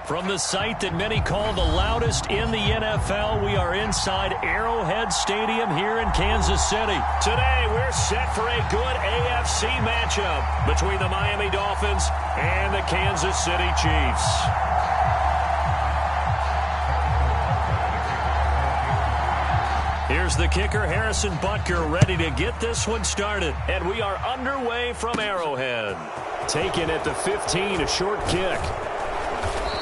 From the site that many call the loudest in the NFL, we are inside Arrowhead Stadium here in Kansas City. Today, we're set for a good AFC matchup between the Miami Dolphins and the Kansas City Chiefs. Here's the kicker, Harrison Butker, ready to get this one started. And we are underway from Arrowhead. Taken at the 15, a short kick.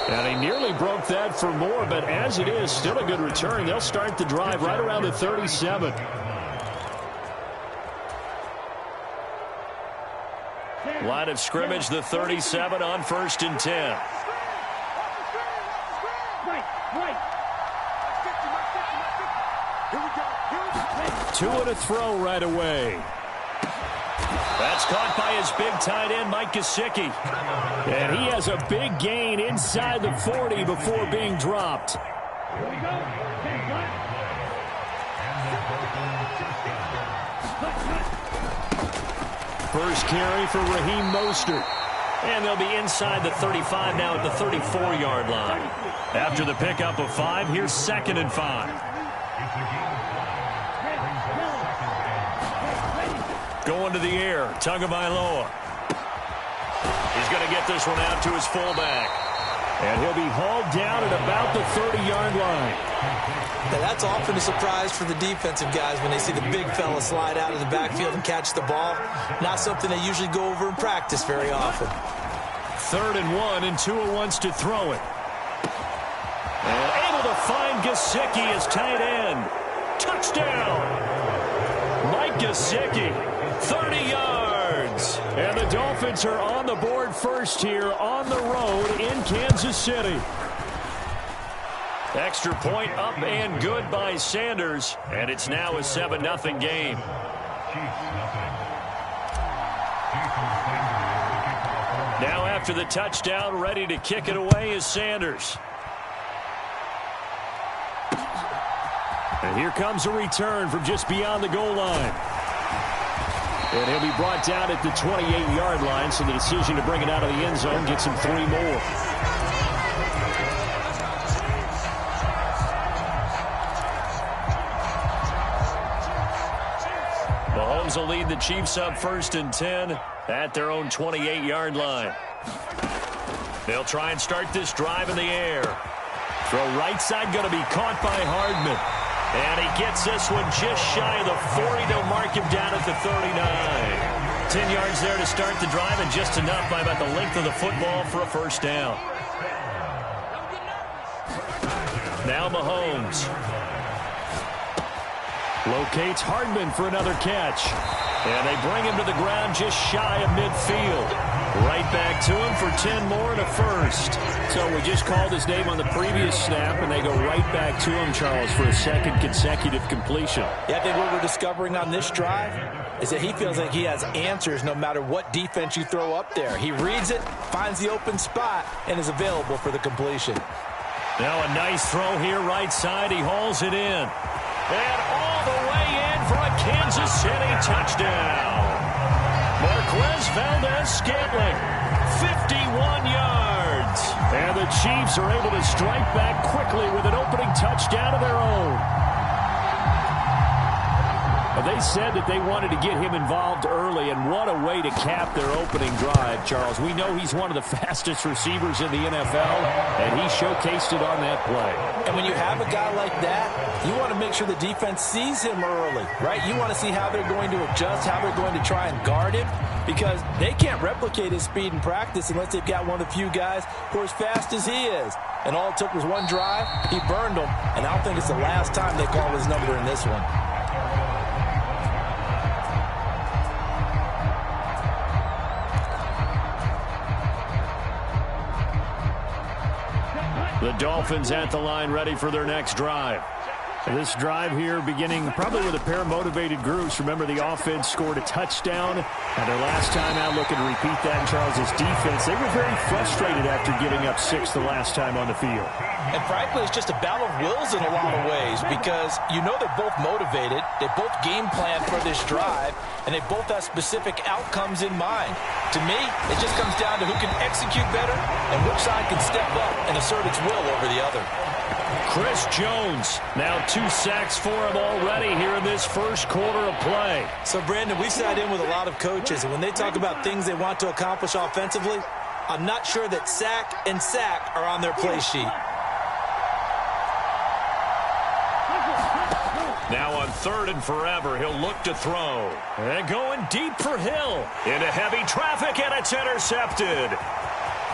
And he nearly broke that for more, but as it is, still a good return. They'll start the drive right around the 37. Line of scrimmage, the 37 on 1st and 10. Two and a throw right away. That's caught by his big tight end, Mike Gesicki. And he has a big gain inside the 40 before being dropped. First carry for Raheem Mostert. And they'll be inside the 35 now at the 34-yard line. After the pickup of 5, here's 2nd and 5. Going to the air, Tagovailoa. He's going to get this one out to his fullback. And he'll be hauled down at about the 30-yard line. Now that's often a surprise for the defensive guys when they see the big fella slide out of the backfield and catch the ball. Not something they usually go over in practice very often. 3rd and 1, and Tua wants to throw it. And able to find Gesicki as tight end. Touchdown! Mike Gesicki. 30 yards. And the Dolphins are on the board first here on the road in Kansas City. Extra point up and good by Sanders. And it's now a 7-0 game. Now after the touchdown, ready to kick it away is Sanders. And here comes a return from just beyond the goal line. And he'll be brought down at the 28-yard line, so the decision to bring it out of the end zone gets him 3 more. Mahomes will lead the Chiefs up 1st and 10 at their own 28-yard line. They'll try and start this drive in the air. Throw right side, going to be caught by Hardman. And he gets this one just shy of the 40. They'll mark him down at the 39. 10 yards there to start the drive, and just enough by about the length of the football for a first down. Now Mahomes. Locates Hardman for another catch. And they bring him to the ground just shy of midfield. Right back to him for 10 more and a first. So we just called his name on the previous snap, and they go right back to him, Charles, for a second consecutive completion. Yeah, I think what we're discovering on this drive is that he feels like he has answers no matter what defense you throw up there. He reads it, finds the open spot, and is available for the completion. Now a nice throw here right side. He hauls it in. And all the way in for a Kansas City touchdown. Marquez Valdez-Scantling, 51 yards. And the Chiefs are able to strike back quickly with an opening touchdown of their own. They said that they wanted to get him involved early, and what a way to cap their opening drive, Charles. We know he's one of the fastest receivers in the NFL, and he showcased it on that play. And when you have a guy like that, you want to make sure the defense sees him early, right? You want to see how they're going to adjust, how they're going to try and guard him, because they can't replicate his speed in practice unless they've got one of the few guys who are as fast as he is. And all it took was one drive. He burned them, and I don't think it's the last time they call his number in this one. The Dolphins at the line, ready for their next drive. This drive here beginning probably with a pair of motivated groups. Remember, the offense scored a touchdown, and their last time out looking to repeat that in Charles's defense. They were very frustrated after giving up 6 the last time on the field. And frankly, it's just a battle of wills in a lot of ways, because you know they're both motivated. They both game plan for this drive, and they both have specific outcomes in mind. To me, it just comes down to who can execute better and which side can step up and assert its will over the other. Chris Jones, now 2 sacks for him already here in this first quarter of play. So, Brandon, we've sat in with a lot of coaches, and when they talk about things they want to accomplish offensively, I'm not sure that sack and sack are on their play sheet. Now on 3rd and forever, he'll look to throw. And going deep for Hill. Into heavy traffic, and it's intercepted.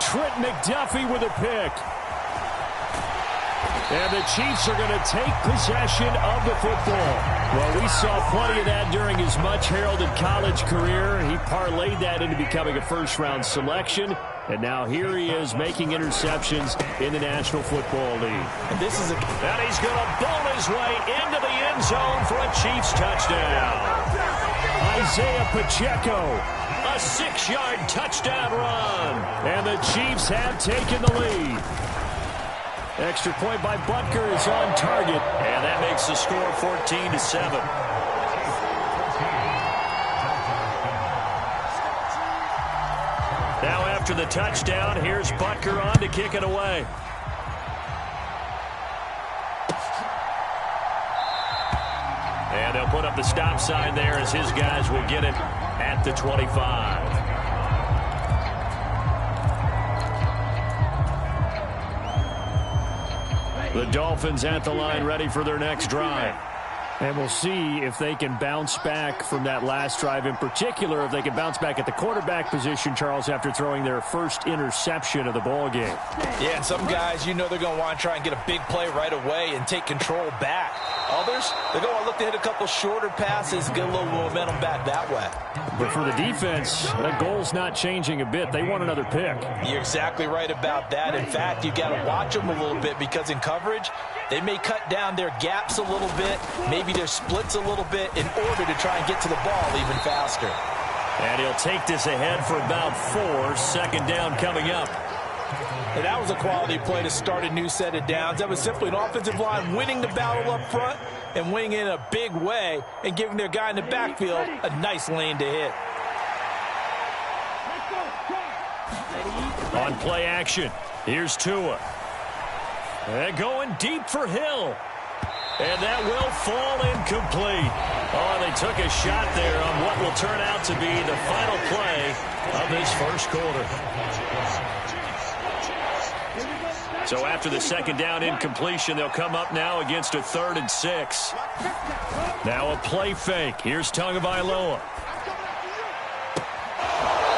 Trent McDuffie with a pick. And the Chiefs are going to take possession of the football. Well, we saw plenty of that during his much-heralded college career. He parlayed that into becoming a first-round selection. And now here he is making interceptions in the National Football League. And he's going to bowl his way into the end zone for a Chiefs touchdown. Isaiah Pacheco, a 6-yard touchdown run. And the Chiefs have taken the lead. Extra point by Butker is on target. And that makes the score 14-7. Now after the touchdown, here's Butker on to kick it away. And they'll put up the stop sign there as his guys will get it at the 25. The Dolphins at the line ready for their next drive. And we'll see if they can bounce back from that last drive, in particular if they can bounce back at the quarterback position, Charles, after throwing their first interception of the ball game. Yeah, and some guys, you know they're going to want to try and get a big play right away and take control back. Others, they're going to look to hit a couple shorter passes, get a little momentum back that way. But for the defense, that goal's not changing a bit. They want another pick. You're exactly right about that. In fact, you've got to watch them a little bit because in coverage, they may cut down their gaps a little bit, maybe their splits a little bit in order to try and get to the ball even faster. And he'll take this ahead for about 4. Second down coming up. And that was a quality play to start a new set of downs. That was simply an offensive line winning the battle up front and winning in a big way and giving their guy in the backfield a nice lane to hit. On play action, here's Tua. And going deep for Hill. And that will fall incomplete. Oh, they took a shot there on what will turn out to be the final play of this first quarter. So after the second down incompletion, they'll come up now against a 3rd and 6. Now a play fake. Here's Tagovailoa.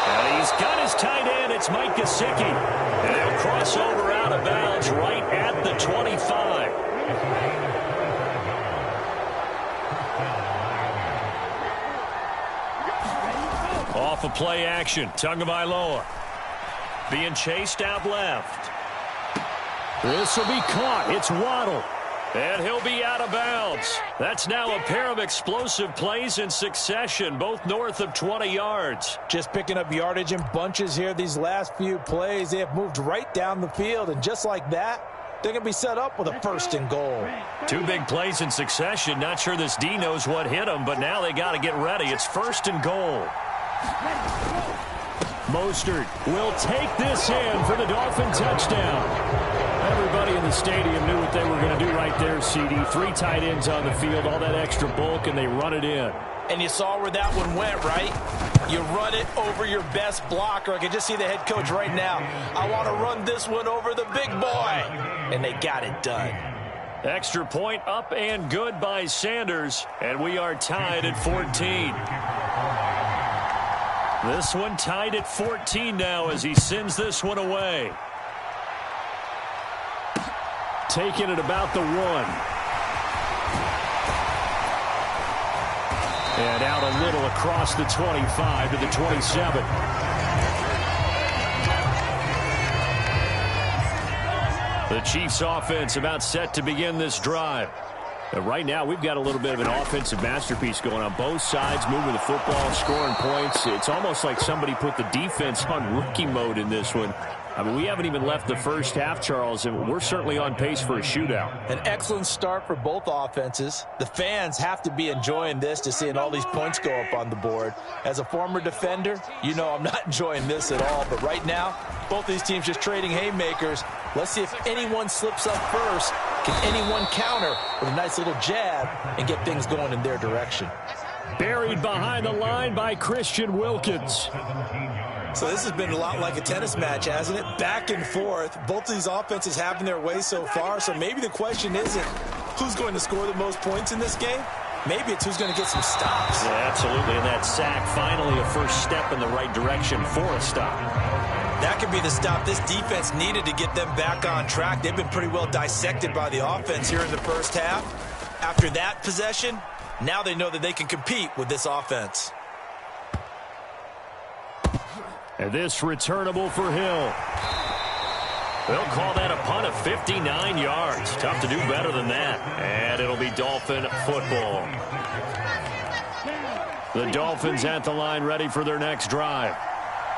And he's got his tight end. It's Mike Gesicki. And he'll cross over out of bounds right at the 25. Off of play action. Tagovailoa being chased out left. This will be caught. It's Waddle. And he'll be out of bounds. That's now a pair of explosive plays in succession, both north of 20 yards. Just picking up yardage in bunches here these last few plays. They have moved right down the field, and just like that, they're going to be set up with a 1st and goal. 2 big plays in succession. Not sure this D knows what hit them, but now they got to get ready. It's 1st and goal. Mostert will take this in for the Dolphin touchdown. Everybody in the stadium knew what they were going to do right there, CD. 3 tight ends on the field, all that extra bulk, and they run it in. And you saw where that one went, right? You run it over your best blocker. I can just see the head coach right now. I want to run this one over the big boy. And they got it done. Extra point up and good by Sanders, and we are tied at 14. This one tied at 14 now as he sends this one away. Taking it about the 1. And out a little across the 25 to the 27. The Chiefs offense about set to begin this drive. But right now we've got a little bit of an offensive masterpiece going on both sides, moving the football, scoring points. It's almost like somebody put the defense on rookie mode in this one. I mean, we haven't even left the first half, Charles, and we're certainly on pace for a shootout. An excellent start for both offenses. The fans have to be enjoying this, to seeing all these points go up on the board. As a former defender, you know I'm not enjoying this at all. But right now, both these teams just trading haymakers. Let's see if anyone slips up first. Can anyone counter with a nice little jab and get things going in their direction? Buried behind the line by Christian Wilkins. So this has been a lot like a tennis match, hasn't it? Back and forth. Both of these offenses having their way so far. So maybe the question isn't who's going to score the most points in this game. Maybe it's who's going to get some stops. Yeah, absolutely. And that sack, finally a first step in the right direction for a stop. That could be the stop this defense needed to get them back on track. They've been pretty well dissected by the offense here in the first half. After that possession, now they know that they can compete with this offense. And this returnable for Hill. They'll call that a punt of 59 yards. Tough to do better than that. And it'll be Dolphin football. The Dolphins at the line, ready for their next drive.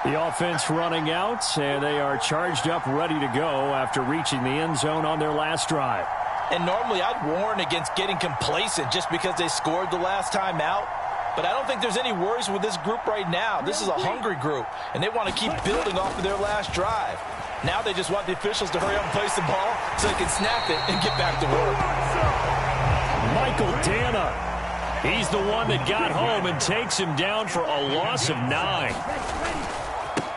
The offense running out, and they are charged up, ready to go after reaching the end zone on their last drive. And normally I'd warn against getting complacent just because they scored the last time out. But I don't think there's any worries with this group right now. This is a hungry group, and they want to keep building off of their last drive. Now they just want the officials to hurry up and place the ball so they can snap it and get back to work. Michael Dana. He's the one that got home and takes him down for a loss of 9.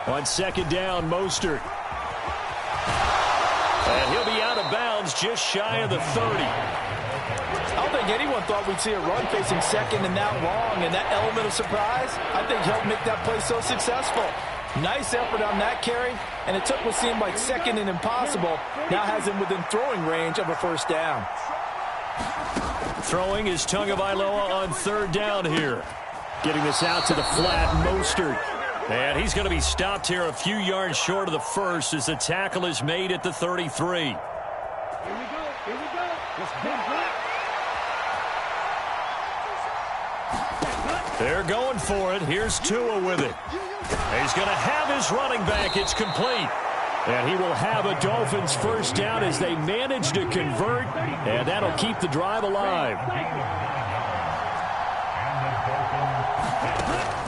On second down, Mostert. And he'll be out of bounds just shy of the 30. I don't think anyone thought we'd see a run facing second and that long, and that element of surprise, I think, helped make that play so successful. Nice effort on that carry, and it took what seemed like second and impossible. Now has him within throwing range of a first down. Throwing is Tagovailoa on third down here. Getting this out to the flat, Mostert. And he's going to be stopped here a few yards short of the first as the tackle is made at the 33. They're going for it. Here's Tua with it. He's going to have his running back. It's complete. And he will have a Dolphins first down as they manage to convert. And that'll keep the drive alive.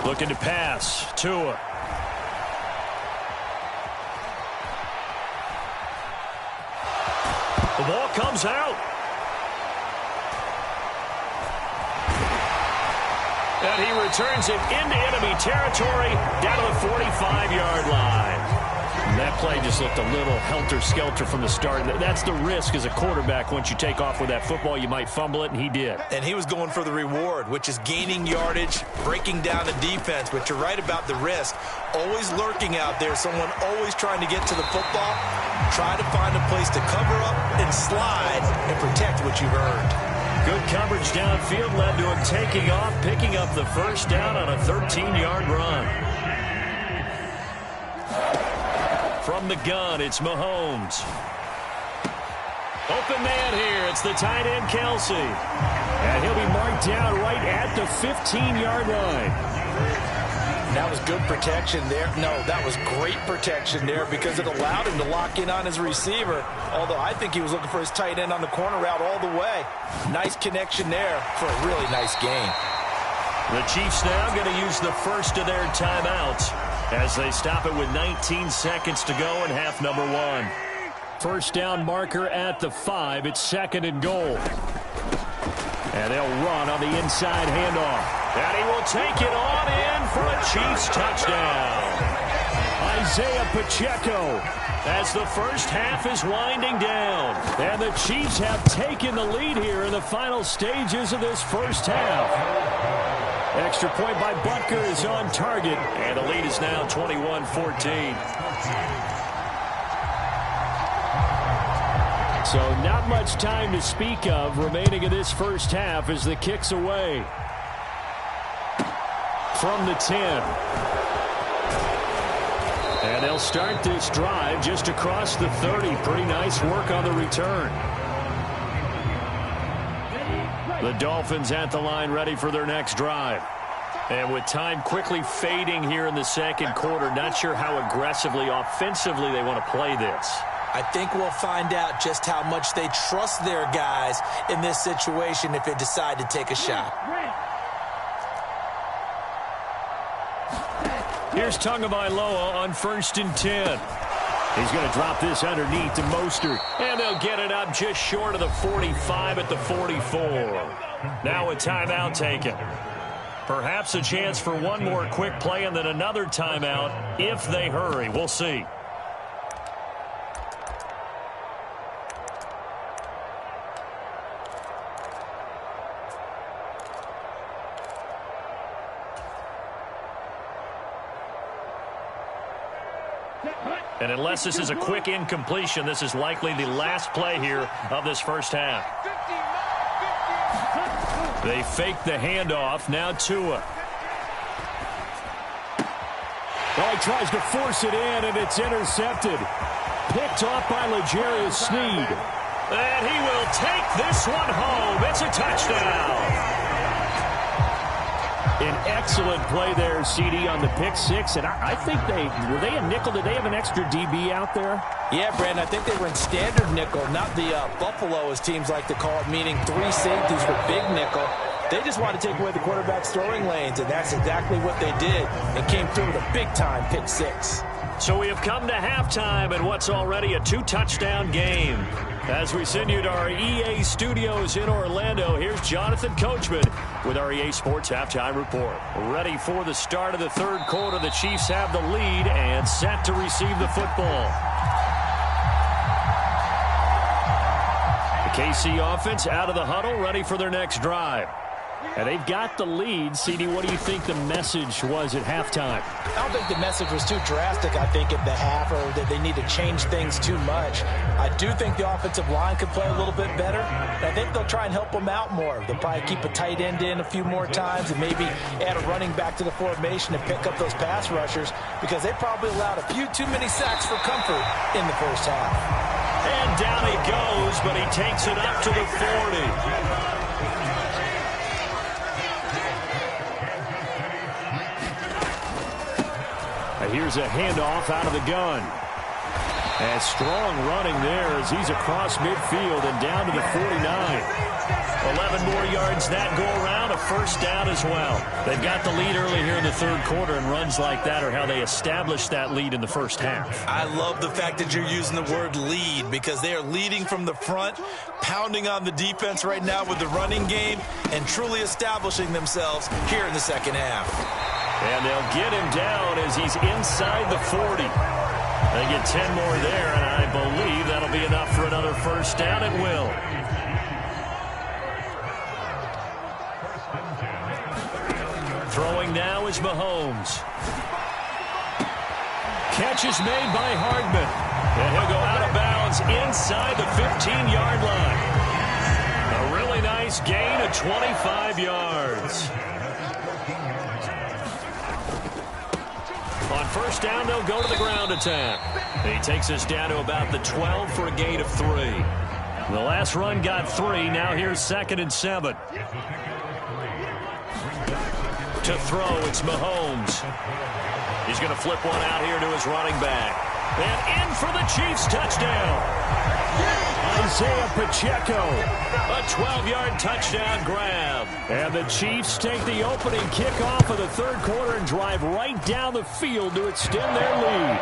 Looking to pass. Tua. The ball comes out. And he returns it into enemy territory down to the 45-yard line. And that play just looked a little helter-skelter from the start. That's the risk as a quarterback. Once you take off with that football, you might fumble it, and he did. And he was going for the reward, which is gaining yardage, breaking down the defense. But you're right about the risk. Always lurking out there, someone always trying to get to the football. Try to find a place to cover up and slide and protect what you've earned. Good coverage downfield led to him taking off, picking up the first down on a 13-yard run. From the gun, it's Mahomes. Open man here. It's the tight end, Kelsey. And he'll be marked down right at the 15-yard line. That was good protection there. No, that was great protection there because it allowed him to lock in on his receiver. Although I think he was looking for his tight end on the corner route all the way. Nice connection there for a really nice gain. The Chiefs now going to use the first of their timeouts as they stop it with 19 seconds to go in half number 1. First down marker at the 5. It's second and goal. And they'll run on the inside handoff. And he will take it on in for a Chiefs touchdown. Isaiah Pacheco as the first half is winding down. And the Chiefs have taken the lead here in the final stages of this first half. Extra point by Butker is on target. And the lead is now 21-14. So not much time to speak of remaining in this first half as the kick's away. From the 10. And they'll start this drive just across the 30. Pretty nice work on the return. The Dolphins at the line ready for their next drive. And with time quickly fading here in the second quarter, not sure how aggressively, offensively they want to play this. I think we'll find out just how much they trust their guys in this situation if they decide to take a shot. Here's Tagovailoa on 1st and 10. He's going to drop this underneath to Mostert. And they'll get it up just short of the 45 at the 44. Now a timeout taken. Perhaps a chance for one more quick play and then another timeout if they hurry. We'll see. And unless this is a quick incompletion, this is likely the last play here of this first half. They fake the handoff. Now Tua. Well, he tries to force it in, and it's intercepted. Picked off by L'Jarius Sneed. And he will take this one home. It's a touchdown. An excellent play there, CD, on the pick six. And I think were they a nickel? Did they have an extra DB out there? Yeah, Brandon, I think they were in standard nickel, not the Buffalo, as teams like to call it, meaning 3 safeties for big nickel. They just want to take away the quarterback's throwing lanes, and that's exactly what they did. It came through with a big-time pick six. So we have come to halftime in what's already a 2-touchdown game. As we send you to our EA studios in Orlando, here's Jonathan Coachman with our EA Sports Halftime Report. Ready for the start of the third quarter. The Chiefs have the lead and set to receive the football. The KC offense out of the huddle, ready for their next drive. And they've got the lead. CD, what do you think the message was at halftime? I don't think the message was too drastic, I think, at the half, or that they need to change things too much. I do think the offensive line could play a little bit better. I think they'll try and help them out more. They'll probably keep a tight end in a few more times and maybe add a running back to the formation and pick up those pass rushers, because they probably allowed a few too many sacks for comfort in the first half. And down he goes, but he takes it up to the 40. Here's a handoff out of the gun. And strong running there as he's across midfield and down to the 49. 11 more yards that go around, a first down as well. They've got the lead early here in the third quarter, and runs like that are how they established that lead in the first half. I love the fact that you're using the word lead, because they are leading from the front, pounding on the defense right now with the running game, and truly establishing themselves here in the second half. And they'll get him down as he's inside the 40. They get 10 more there, and I believe that'll be enough for another first down. It will. Throwing now is Mahomes. Catch is made by Hardman. And he'll go out of bounds inside the 15-yard line. A really nice gain of 25 yards. On first down, they'll go to the ground attack. He takes us down to about the 12 for a gain of 3. The last run got 3. Now here's 2nd and 7. To throw, it's Mahomes. He's going to flip one out here to his running back. And in for the Chiefs touchdown. Isaiah Pacheco. A 12-yard touchdown grab. And the Chiefs take the opening kickoff of the third quarter and drive right down the field to extend their lead.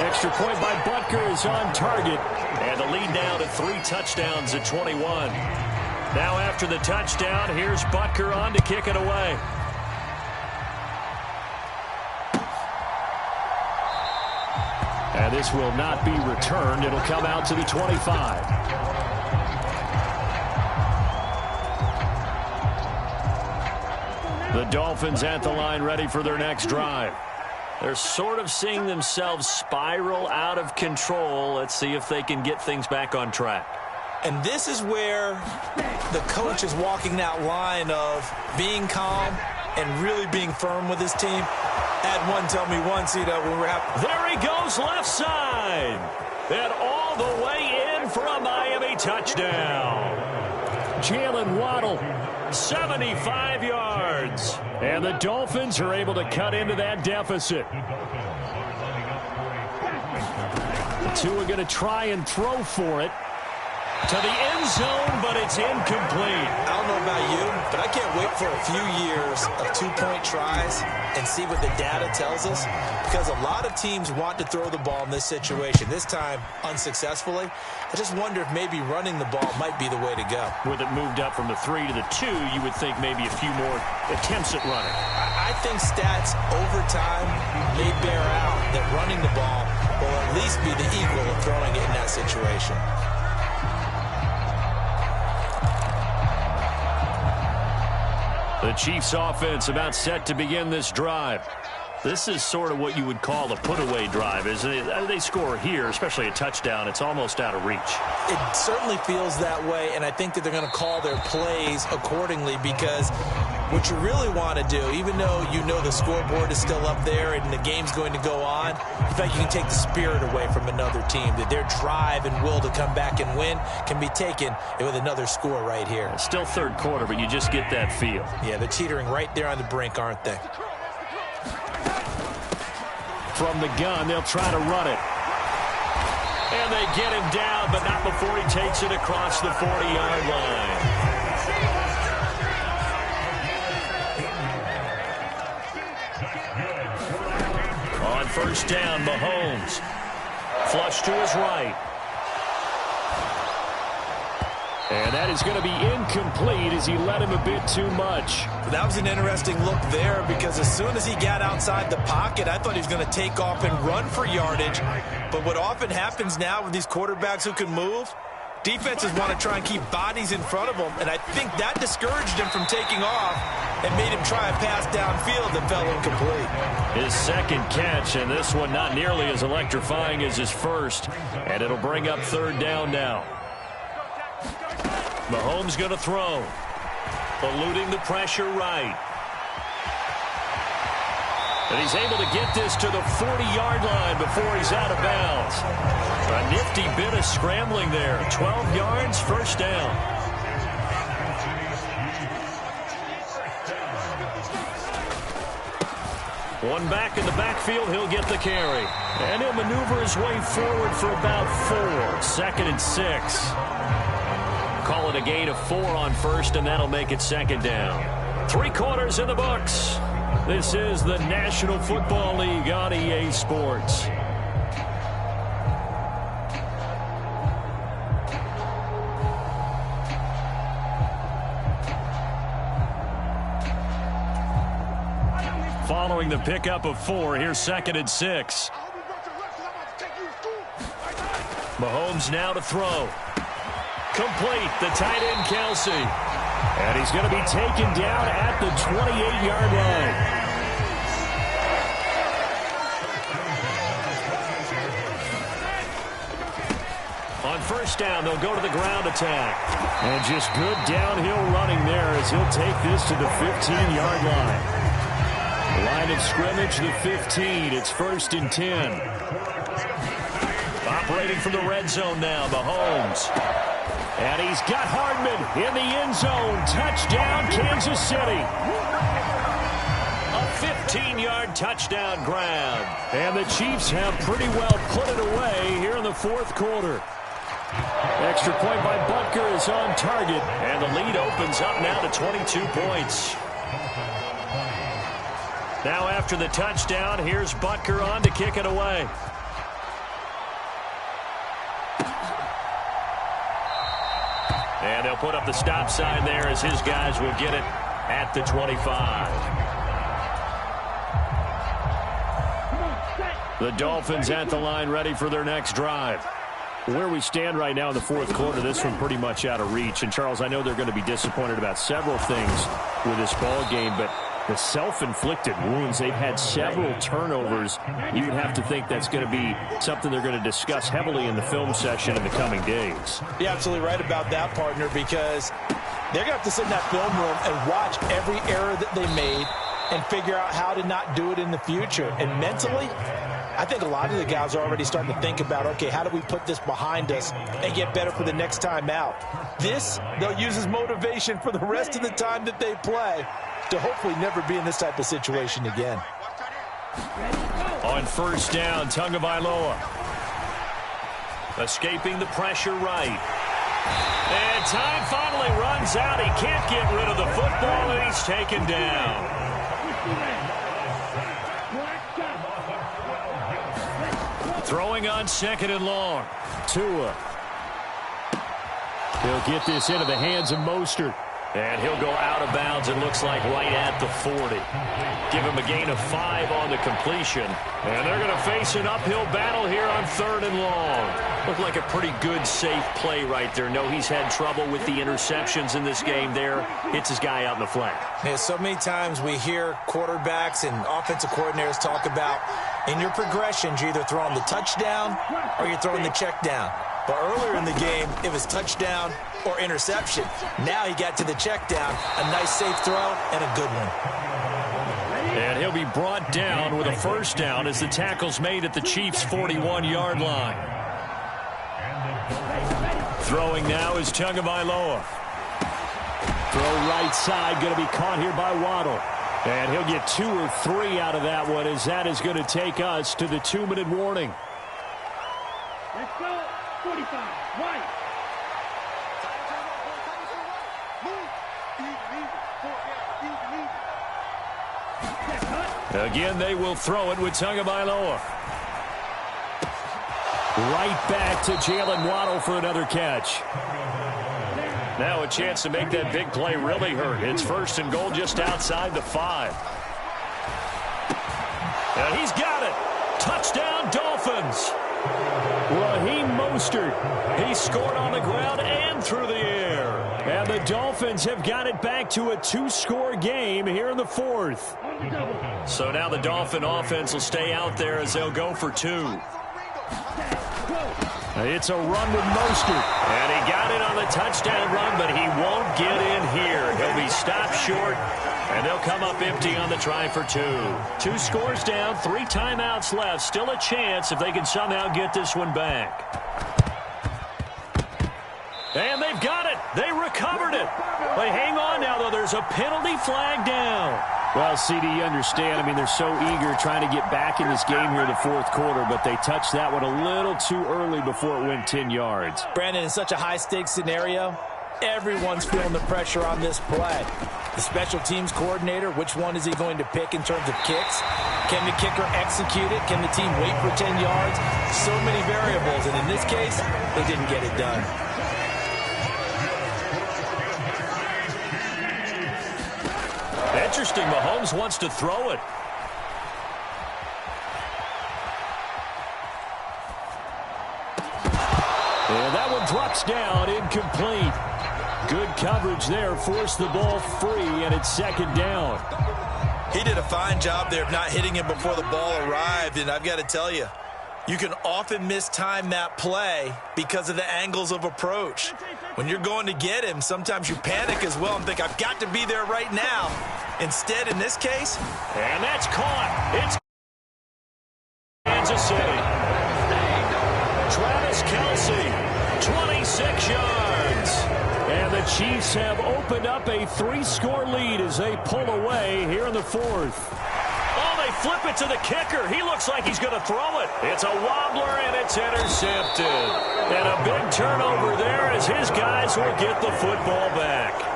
Extra point by Butker is on target. And the lead now to 3 touchdowns at 21. Now after the touchdown, here's Butker on to kick it away. And this will not be returned. It'll come out to the 25. The Dolphins at the line, ready for their next drive. They're sort of seeing themselves spiral out of control. Let's see if they can get things back on track. And this is where the coach is walking that line of being calm and really being firm with his team. Add one, tell me one, Cito, when we're happy. There he goes, left side. And all the way in for a Miami touchdown. Jalen Waddle. 75 yards. And the Dolphins are able to cut into that deficit. The two are going to try and throw for it. To the end zone, but it's incomplete. I don't know about you, but I can't wait for a few years of two-point tries and see what the data tells us, because a lot of teams want to throw the ball in this situation. This time, unsuccessfully. I just wonder if maybe running the ball might be the way to go. With it moved up from the 3 to the 2, you would think maybe a few more attempts at running. I think stats over time may bear out that running the ball will at least be the equal of throwing it in that situation. The Chiefs offense about set to begin this drive. This is sort of what you would call a put-away drive, isn't it? They score here, especially a touchdown. It's almost out of reach. It certainly feels that way, and I think that they're going to call their plays accordingly, because what you really want to do, even though you know the scoreboard is still up there and the game's going to go on, in fact, you can take the spirit away from another team, that their drive and will to come back and win can be taken with another score right here. It's still third quarter, but you just get that feel. Yeah, they're teetering right there on the brink, aren't they? From the gun, they'll try to run it. And they get him down, but not before he takes it across the 40-yard line. On first down, Mahomes. Flush to his right. And that is going to be incomplete as he led him a bit too much. That was an interesting look there, because as soon as he got outside the pocket, I thought he was going to take off and run for yardage. But what often happens now with these quarterbacks who can move, defenses want to try and keep bodies in front of them. And I think that discouraged him from taking off and made him try a pass downfield that fell incomplete. His second catch, and this one not nearly as electrifying as his first. And it'll bring up third down now. Mahomes going to throw. Eluding the pressure right. And he's able to get this to the 40-yard line before he's out of bounds. A nifty bit of scrambling there. 12 yards, first down. One back in the backfield, he'll get the carry. And he'll maneuver his way forward for about 4. Second and 6. Call it a gain of 4 on first, and that'll make it second down. 3 quarters in the books. This is the National Football League on EA Sports. Following the pickup of 4, here's second and 6. Mahomes now to throw. Complete, the tight end, Kelsey. And he's going to be taken down at the 28-yard line. On first down, they'll go to the ground attack. And just good downhill running there as he'll take this to the 15-yard line. Line of scrimmage, the 15. It's first and 10. Operating from the red zone now, Mahomes. And he's got Hardman in the end zone. Touchdown, Kansas City. A 15-yard touchdown grab. And the Chiefs have pretty well put it away here in the fourth quarter. Extra point by Butker is on target. And the lead opens up now to 22 points. Now after the touchdown, here's Butker on to kick it away. And they'll put up the stop sign there as his guys will get it at the 25. The Dolphins at the line ready for their next drive. Where we stand right now in the fourth quarter, this one pretty much out of reach. And, Charles, I know they're going to be disappointed about several things with this ball game, but the self-inflicted wounds, they've had several turnovers. You would have to think that's going to be something they're going to discuss heavily in the film session in the coming days. You're absolutely right about that, partner, because they're going to have to sit in that film room and watch every error that they made and figure out how to not do it in the future. And mentally, I think a lot of the guys are already starting to think about, okay, how do we put this behind us and get better for the next time out? This, they'll use as motivation for the rest of the time that they play to hopefully never be in this type of situation again. On first down, Tagovailoa. Escaping the pressure right. And time finally runs out. He can't get rid of the football, and he's taken down. Throwing on second and long. Tua. He'll get this into the hands of Mostert. And he'll go out of bounds, it looks like, right at the 40. Give him a gain of 5 on the completion. And they're going to face an uphill battle here on third and long. Looked like a pretty good, safe play right there. No, he's had trouble with the interceptions in this game there. Hits his guy out in the flat. Yeah, so many times we hear quarterbacks and offensive coordinators talk about, in your progressions, you're either throwing the touchdown or you're throwing the check down. But earlier in the game, it was touchdown or interception. Now he got to the check down, a nice safe throw, and a good one. And he'll be brought down with a first down as the tackle's made at the Chiefs' 41-yard line. Throwing now is Tagovailoa. Throw right side, going to be caught here by Waddle. And he'll get 2 or 3 out of that one, as that is going to take us to the 2-minute warning. Let's go. 45. White. Again, they will throw it with Tagovailoa. Right back to Jalen Waddle for another catch. Now a chance to make that big play really hurt. It's first and goal just outside the 5. And he's got it. Touchdown, Dolphins. Raheem Mostert. He scored on the ground and through the air. And the Dolphins have got it back to a 2-score game here in the 4th. So now the Dolphin offense will stay out there as they'll go for 2. It's a run with Mostert. And he got it on the touchdown run, but he won't get in here. He'll be stopped short, and they'll come up empty on the try for 2. 2 scores down, 3 timeouts left. Still a chance if they can somehow get this one back. And they've got it. They recovered it. But hang on now, though. There's a penalty flag down. Well, CD, you understand. I mean, they're so eager trying to get back in this game here in the 4th quarter, but they touched that one a little too early before it went 10 yards. Brandon, in such a high-stakes scenario, everyone's feeling the pressure on this play. The special teams coordinator, which one is he going to pick in terms of kicks? Can the kicker execute it? Can the team wait for 10 yards? So many variables, and in this case, they didn't get it done. Interesting, Mahomes wants to throw it. And that one drops down, incomplete. Good coverage there, forced the ball free, and it's 2nd down. He did a fine job there of not hitting him before the ball arrived, and I've got to tell you, you can often mistime that play because of the angles of approach. When you're going to get him, sometimes you panic as well and think, I've got to be there right now. Instead, in this case, and that's caught. It's Kansas City. Travis Kelce, 26 yards. And the Chiefs have opened up a 3-score lead as they pull away here in the 4th. Oh, they flip it to the kicker. He looks like he's going to throw it. It's a wobbler, and it's intercepted. And a big turnover there as his guys will get the football back.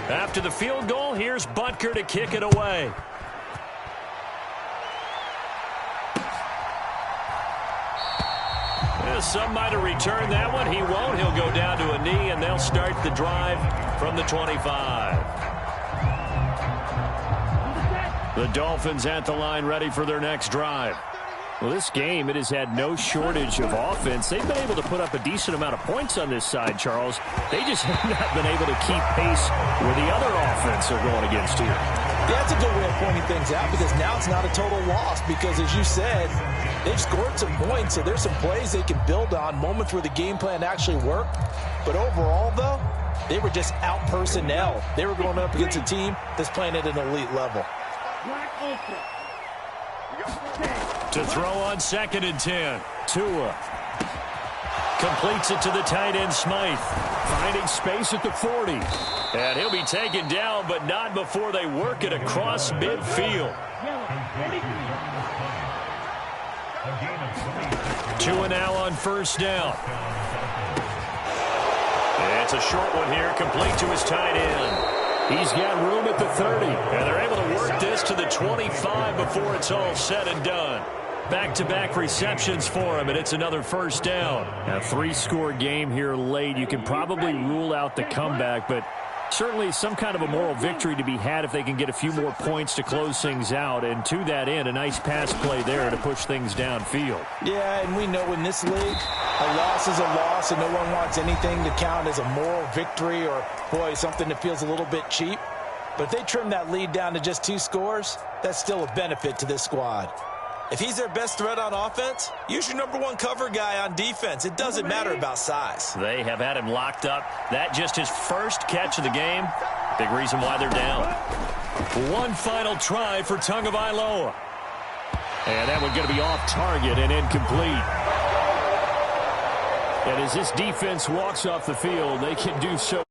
After the field goal, here's Butker to kick it away. Some might have returned that one. He won't. He'll go down to a knee, and they'll start the drive from the 25. The Dolphins at the line ready for their next drive. Well, this game, it has had no shortage of offense. They've been able to put up a decent amount of points on this side, Charles. They just have not been able to keep pace with the other offense they're going against here. Yeah, that's a good way of pointing things out because now it's not a total loss because, as you said, they've scored some points, so there's some plays they can build on, moments where the game plan actually worked. But overall, though, they were just out personnel. They were going up against a team that's playing at an elite level. Black Ultra. To throw on 2nd and 10. Tua completes it to the tight end, Smythe. Finding space at the 40. And he'll be taken down, but not before they work it across midfield. Tua now on 1st down. It's a short one here, complete to his tight end. He's got room at the 30. And they're able to work this to the 25 before it's all said and done. Back-to-back receptions for him, and it's another 1st down. A 3-score game here late. You can probably rule out the comeback, but certainly some kind of a moral victory to be had if they can get a few more points to close things out. And to that end, a nice pass play there to push things downfield. Yeah, and we know in this league, a loss is a loss, and no one wants anything to count as a moral victory or, boy, something that feels a little bit cheap. But if they trim that lead down to just 2 scores, that's still a benefit to this squad. If he's their best threat on offense, use your #1 cover guy on defense. It doesn't matter about size. They have had him locked up. That just his first catch of the game. Big reason why they're down. One final try for Tagovailoa. And that one going to be off target and incomplete. And as this defense walks off the field, they can do so.